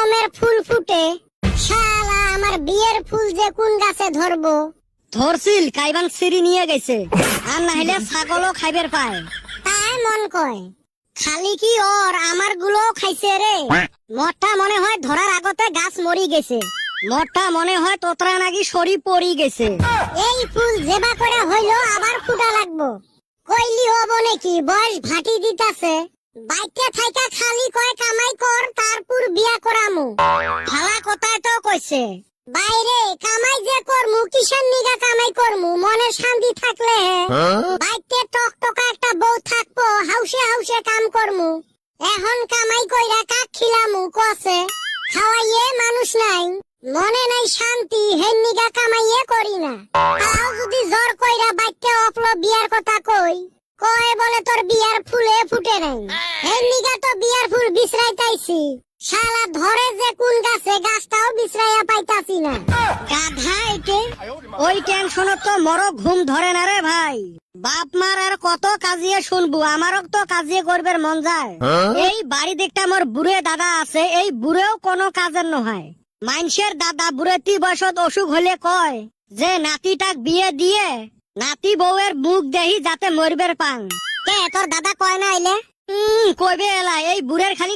রকমের ফুল ফুটে, শালা আমার বিয়ের ফুল যে কোন গাছে ধরবো। ধরছিল কাইবান সিঁড়ি নিয়ে গেছে, আর নাহলে ছাগলও খাইবের পায়। তাই মন কয়, খালি কি ওর আমার গুলো খাইছে রে। মরটা মনে হয় ধরার আগতে গাছ মরি গেছে, মরটা মনে হয় তোতরা নাকি সরি পড়ি গেছে। এই ফুল জেবা করে হইলো আবার ফুটা লাগবো। কইলি হবো নাকি, বয়স ভাটি দিতাছে। বাইতে থাইকা খালি কয় কামাই কর, তারপর বিয়া করামু। ভালা কথাই তো কইছে। বাইরে কামাই যে করমু, কিসের নিগা কামাই করমু, মনে শান্তি থাকলে বাইতে টকটকা একটা বউ থাকবো, হাউসে হাউসে কাম করমু। এখন কামাই কইরা কাক খিলামু কসে, খাওয়াইয়ে মানুষ নাই, মনে নাই শান্তি, হেন নিগা কামাইয়ে করি না। তাও যদি জোর কইরা বাইতে অপল বিয়ার কথা কয় বলে তোর বিয়ার ফুলে ফুটে নাই। হেন নিগা তো বিয়ার ফুল বিছরাইতাইছি, শালা ধরে যে কোন গাছে, গাছটাও বিছরাইয়া পাইতাছি না। গাধা একে, ওই টেনশনত তো মরো ঘুম ধরে না রে ভাই। বাপ মার আর কত কাজিয়ে শুনবো, আমারও তো কাজিয়ে করবার মন যায়। এই বাড়ি দেখতে আমার বুড়ে দাদা আছে, এই বুড়েও কোনো কাজের নহয়। মানুষের দাদা বুড়েতি বয়সত অসুখ হলে কয় যে নাতিটাক বিয়ে দিয়ে নাতি বউয়ের মুখ দেহি যাতে মরবের পাং। কে তোর দাদা কয় না আইলে? কইবে এলা, এই বুড়ের খালি